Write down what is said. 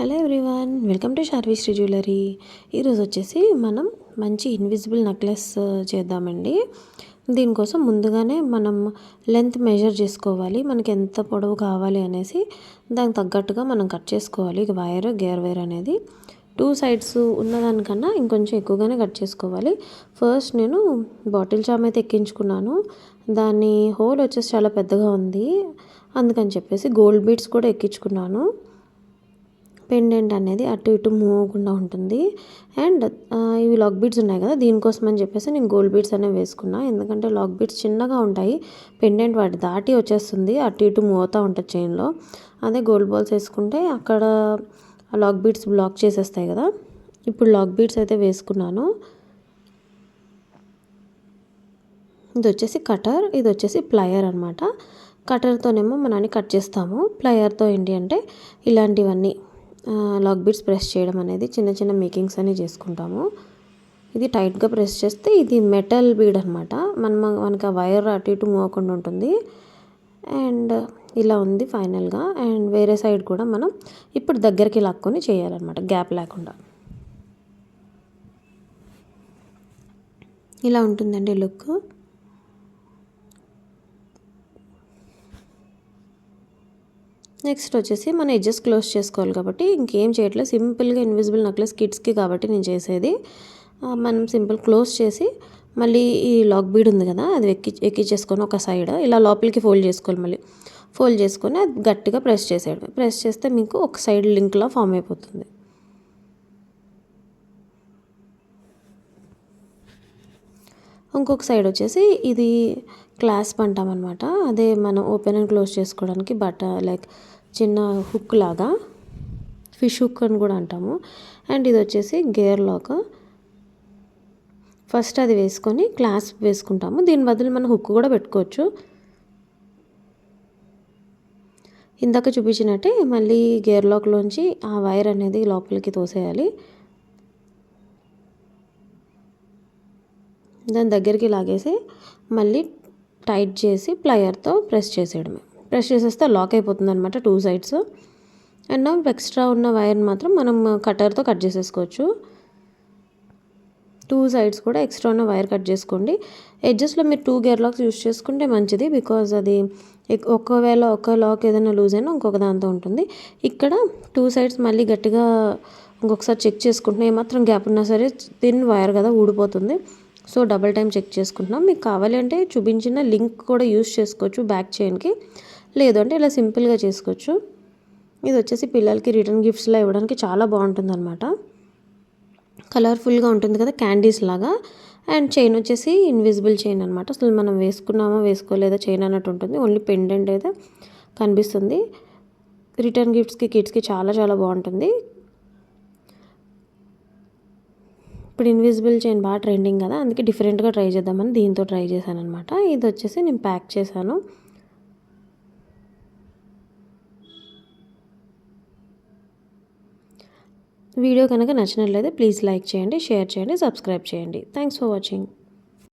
Hello everyone, welcome to Sharvishri jewellery. ఈరోజు వచ్చేసి మనం మంచి ఇన్విజిబుల్ నెక్లెస్ చేద్దామండి. దీనికోసం ముందుగానే మనం లెంత్ మెజర్ చేసుకోవాలి. మనకి ఎంత పొడవు కావాలి అనేసి దానికి తగ్గట్టుగా మనం కట్ చేసుకోవాలి. గేర్ వైర్ అనేది 2 సైడ్స్ ఉన్నదానికన్నా ఇంకొంచెం ఎక్కువగానే కట్ చేసుకోవాలి. ఫస్ట్ నేను బాటిల్ చామ్ అయితే ఎక్కించుకున్నాను. దాని హోల్ వచ్చేసి చాలా పెద్దగా ఉంది, అందుకని చెప్పేసి గోల్డ్ బీడ్స్ కూడా ఎక్కించుకున్నాను. పెండెంట్ అనేది అటు ఇటు మూవ్ అవ్వకుండా ఉంటుంది. అండ్ ఇవి లాక్ బీడ్స్ ఉన్నాయి కదా, దీనికోసం అని చెప్పేసి నేను గోల్డ్ బీడ్స్ అనేవి వేసుకున్నా. ఎందుకంటే లాక్ బీడ్స్ చిన్నగా ఉంటాయి, పెండెంట్ వాటి దాటి వచ్చేస్తుంది, అటు ఇటు మూవ్ అవుతూ ఉంటుంది చైన్లో. అదే గోల్డ్ బాల్స్ వేసుకుంటే అక్కడ లాక్ బీడ్స్ బ్లాక్ చేసేస్తాయి కదా. ఇప్పుడు లాక్ బీడ్స్ అయితే వేసుకున్నాను. ఇది వచ్చేసి కటర్, ఇది వచ్చేసి ప్లయర్ అనమాట. కటర్తోనేమో మనం కట్ చేస్తాము, ప్లయర్తో ఏంటి అంటే ఇలాంటివన్నీ లాక్ బీడ్స్ ప్రెస్ చేయడం అనేది చిన్న చిన్న మేకింగ్స్ అని చేసుకుంటాము. ఇది టైట్గా ప్రెస్ చేస్తే ఇది మెటల్ బీడ్ అనమాట. మనకి ఆ వైర్ అటు ఇటు మూవ్ అవ్వకుండా ఉంటుంది. అండ్ ఇలా ఉంది ఫైనల్గా. అండ్ వేరే సైడ్ కూడా మనం ఇప్పుడు దగ్గరికి లాక్కొని చేయాలన్నమాట, గ్యాప్ లేకుండా. ఇలా ఉంటుందండి లుక్. నెక్స్ట్ వచ్చేసి మన ఎడ్జెస్ క్లోజ్ చేసుకోవాలి కాబట్టి ఇంకేం చేయట్లేదు, సింపుల్గా ఇన్విజిబుల్ నెక్లెస్ కిడ్స్కి కాబట్టి నేను చేసేది. మనం సింపుల్ క్లోజ్ చేసి మళ్ళీ ఈ లాక్ బీడ్ ఉంది కదా, అది ఎక్కించేసుకొని ఒక సైడ్ ఇలా లోపలికి ఫోల్డ్ చేసుకోవాలి. మళ్ళీ ఫోల్డ్ చేసుకొని అది గట్టిగా ప్రెస్ చేసేయడం. ప్రెస్ చేస్తే మీకు ఒక సైడ్ లింక్లా ఫామ్ అయిపోతుంది. ఇంకొక సైడ్ వచ్చేసి ఇది క్లాస్ప్ అంటాం అనమాట. అదే మనం ఓపెన్ అండ్ క్లోజ్ చేసుకోవడానికి లైక్ చిన్న హుక్ లాగా, ఫిష్ హుక్ అని కూడా అంటాము. అండ్ ఇది వచ్చేసి గేర్ లాక్. ఫస్ట్ అది వేసుకొని క్లాస్ప్ వేసుకుంటాము. దీని బదులు మనం హుక్ కూడా పెట్టుకోవచ్చు. ఇందాక చూపించినట్టే మళ్ళీ గేర్ లాక్లోంచి ఆ వైర్ అనేది లోపలికి తోసేయాలి. దాని దగ్గరికి లాగేసి మళ్ళీ టైట్ చేసి ప్లయర్తో ప్రెస్ చేసేయడమే. ప్రెస్ చేసేస్తే లాక్ అయిపోతుంది అనమాట 2 సైడ్స్. అండ్ ఎక్స్ట్రా ఉన్న వైర్ని మాత్రం మనం కటర్తో కట్ చేసేసుకోవచ్చు. 2 సైడ్స్ కూడా ఎక్స్ట్రా ఉన్న వైర్ కట్ చేసుకోండి. ఎడ్జెస్లో మీరు 2 గేర్ లాక్స్ యూస్ చేసుకుంటే మంచిది, బికాజ్ అది ఒకవేళ ఒక లాక్ ఏదైనా లూజ్ అయినా ఇంకొక దాంతో ఉంటుంది. ఇక్కడ 2 సైడ్స్ మళ్ళీ గట్టిగా ఇంకొకసారి చెక్ చేసుకుంటున్నాం. ఏమాత్రం గ్యాప్ ఉన్నా సరే థిన్ వైర్ కదా, ఊడిపోతుంది. సో డబల్ టైం చెక్ చేసుకుంటున్నాం. మీకు కావాలి అంటే చూపించిన లింక్ కూడా యూస్ చేసుకోవచ్చు బ్యాక్ చైన్కి, లేదు అంటే ఇలా సింపుల్గా చేసుకోవచ్చు. ఇది వచ్చేసి పిల్లలకి రిటర్న్ గిఫ్ట్స్లో ఇవ్వడానికి చాలా బాగుంటుంది అనమాట. కలర్ఫుల్గా ఉంటుంది కదా, క్యాండీస్ లాగా. అండ్ చైన్ వచ్చేసి ఇన్విజిబుల్ చైన్ అనమాట. అసలు మనం వేసుకున్నామో వేసుకోలేదో చైన్ అన్నట్టు ఉంటుంది. ఓన్లీ పెండెంట్ అయితే కనిపిస్తుంది. రిటర్న్ గిఫ్ట్స్కి కిడ్స్కి చాలా చాలా బాగుంటుంది. ఇప్పుడు ఇన్విజిబుల్ చైన్ బాగా ట్రెండింగ్ కదా, అందుకే డిఫరెంట్గా ట్రై చేద్దామని దీంతో ట్రై చేశాను అనమాట. ఇది వచ్చేసి నేను ప్యాక్ చేశాను. వీడియో కనుక నచ్చినట్లయితే ప్లీజ్ లైక్ చేయండి, షేర్ చేయండి, సబ్స్క్రైబ్ చేయండి. Thanks for watching.